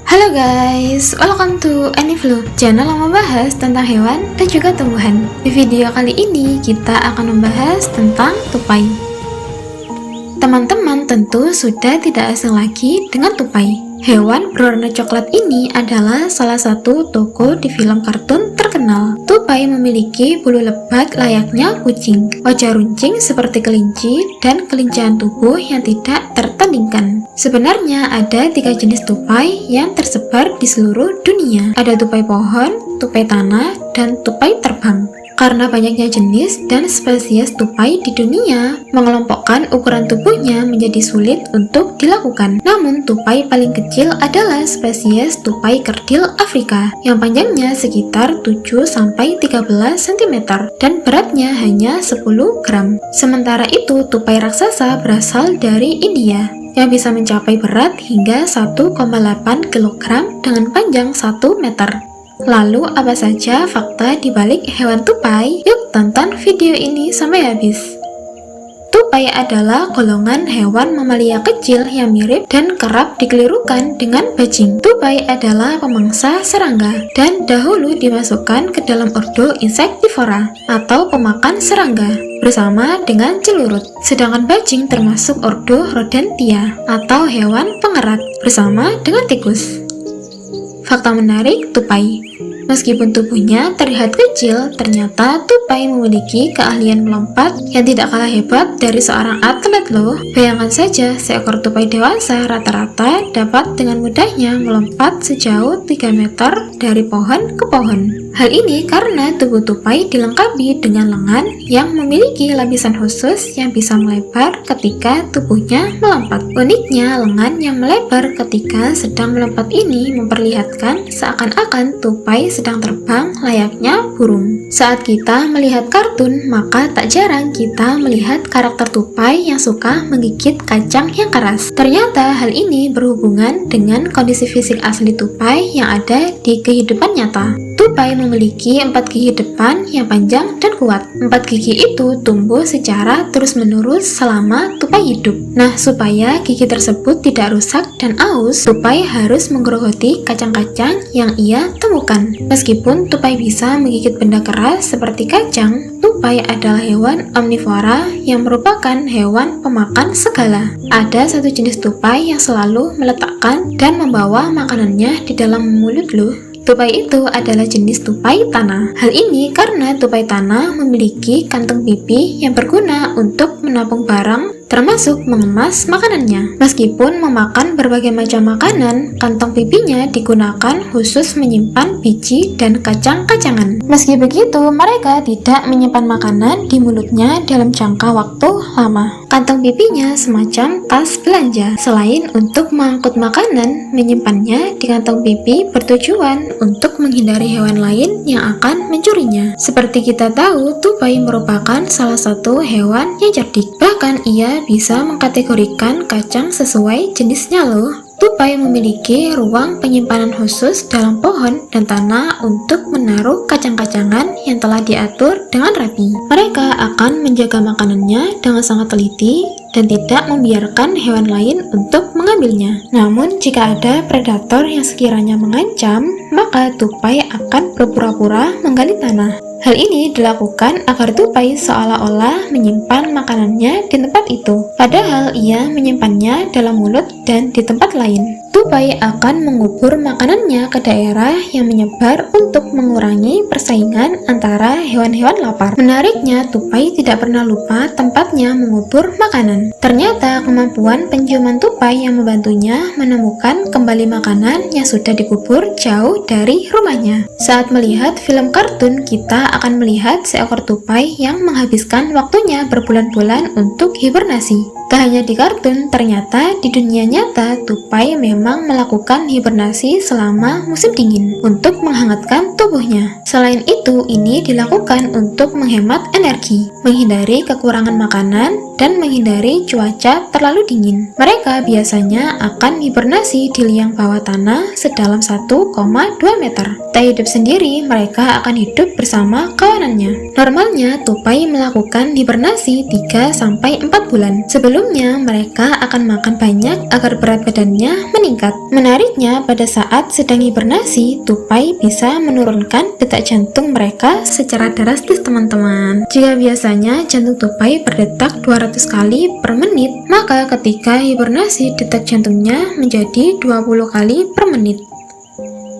Halo guys, welcome to Anivlu, channel yang membahas tentang hewan dan juga tumbuhan. Di video kali ini kita akan membahas tentang tupai. Teman-teman tentu sudah tidak asing lagi dengan tupai. Hewan berwarna coklat ini adalah salah satu tokoh di film kartun terkenal. Tupai memiliki bulu lebat layaknya kucing, wajah runcing seperti kelinci, dan kelincian tubuh yang tidak tertandingkan. Sebenarnya ada 3 jenis tupai yang tersebar di seluruh dunia. Ada tupai pohon, tupai tanah, dan tupai terbang. Karena banyaknya jenis dan spesies tupai di dunia, mengelompokkan ukuran tubuhnya menjadi sulit untuk dilakukan. Namun, tupai paling kecil adalah spesies tupai kerdil Afrika, yang panjangnya sekitar 7-13 cm dan beratnya hanya 10 gram. Sementara itu, tupai raksasa berasal dari India, yang bisa mencapai berat hingga 1,8 kg dengan panjang 1 meter. Lalu apa saja fakta di balik hewan tupai? Yuk tonton video ini sampai habis. Tupai adalah golongan hewan mamalia kecil yang mirip dan kerap dikelirukan dengan bajing. Tupai adalah pemangsa serangga dan dahulu dimasukkan ke dalam ordo Insectivora atau pemakan serangga bersama dengan celurut. Sedangkan bajing termasuk ordo Rodentia atau hewan pengerat bersama dengan tikus. Fakta menarik tupai. Meskipun tubuhnya terlihat kecil, ternyata tupai memiliki keahlian melompat yang tidak kalah hebat dari seorang atlet loh. Bayangkan saja, seekor tupai dewasa rata-rata dapat dengan mudahnya melompat sejauh 3 meter dari pohon ke pohon. Hal ini karena tubuh tupai dilengkapi dengan lengan yang memiliki lapisan khusus yang bisa melebar ketika tubuhnya melompat. Uniknya, lengan yang melebar ketika sedang melompat ini memperlihatkan seakan-akan tupai sedang terbang layaknya burung. Saat kita melihat kartun, maka tak jarang kita melihat karakter tupai yang suka menggigit kacang yang keras. Ternyata hal ini berhubungan dengan kondisi fisik asli tupai yang ada di kehidupan nyata. Tupai memiliki 4 gigi depan yang panjang dan kuat. 4 gigi itu tumbuh secara terus-menerus selama tupai hidup. Nah, supaya gigi tersebut tidak rusak dan aus, tupai harus menggerogoti kacang-kacang yang ia temukan. Meskipun tupai bisa menggigit benda keras seperti kacang, tupai adalah hewan omnivora yang merupakan hewan pemakan segala. Ada satu jenis tupai yang selalu meletakkan dan membawa makanannya di dalam mulut loh. Tupai itu adalah jenis tupai tanah. Hal ini karena tupai tanah memiliki kantung pipi yang berguna untuk menampung barang, termasuk mengemas makanannya. Meskipun memakan berbagai macam makanan, kantong pipinya digunakan khusus menyimpan biji dan kacang-kacangan. Meski begitu, mereka tidak menyimpan makanan di mulutnya dalam jangka waktu lama. Kantong pipinya semacam tas belanja. Selain untuk mengangkut makanan, menyimpannya di kantong pipi bertujuan untuk menghindari hewan lain yang akan mencurinya. Seperti kita tahu, tupai merupakan salah satu hewan yang cerdik. Bahkan ia bisa mengkategorikan kacang sesuai jenisnya loh. Tupai memiliki ruang penyimpanan khusus dalam pohon dan tanah untuk menaruh kacang-kacangan yang telah diatur dengan rapi. Mereka akan menjaga makanannya dengan sangat teliti dan tidak membiarkan hewan lain untuk mengambilnya. Namun, jika ada predator yang sekiranya mengancam, maka tupai akan berpura-pura menggali tanah. Hal ini dilakukan agar tupai seolah-olah menyimpan makanannya di tempat itu, padahal ia menyimpannya dalam mulut dan di tempat lain. Tupai akan mengubur makanannya ke daerah yang menyebar untuk mengurangi persaingan antara hewan-hewan lapar. Menariknya, tupai tidak pernah lupa tempatnya mengubur makanan. Ternyata kemampuan penciuman tupai yang membantunya menemukan kembali makanan yang sudah dikubur jauh dari rumahnya. Saat melihat film kartun, kita akan melihat seekor tupai yang menghabiskan waktunya berbulan-bulan untuk hibernasi. Tak hanya di kartun, ternyata di dunia nyata, tupai memang melakukan hibernasi selama musim dingin untuk menghangatkan tubuhnya. Selain itu, ini dilakukan untuk menghemat energi, menghindari kekurangan makanan, dan menghindari cuaca terlalu dingin. Mereka biasanya akan hibernasi di liang bawah tanah sedalam 1,2 meter. Tak hidup sendiri, mereka akan hidup bersama kawanannya. Normalnya, tupai melakukan hibernasi 3-4 bulan. Sebelumnya, mereka akan makan banyak agar berat badannya meningkat. meningkat. Menariknya, pada saat sedang hibernasi, tupai bisa menurunkan detak jantung mereka secara drastis, teman-teman. Jika biasanya jantung tupai berdetak 200 kali per menit, maka ketika hibernasi detak jantungnya menjadi 20 kali per menit.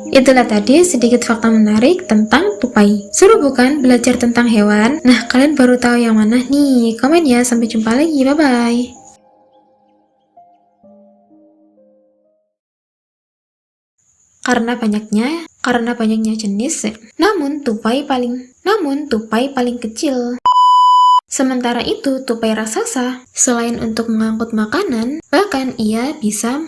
Itulah tadi sedikit fakta menarik tentang tupai. Seru bukan belajar tentang hewan? Nah, kalian baru tahu yang mana nih? Komen ya, sampai jumpa lagi, bye-bye. Karena banyaknya jenis, namun tupai paling kecil. Sementara itu, tupai raksasa selain untuk mengangkut makanan, bahkan ia bisa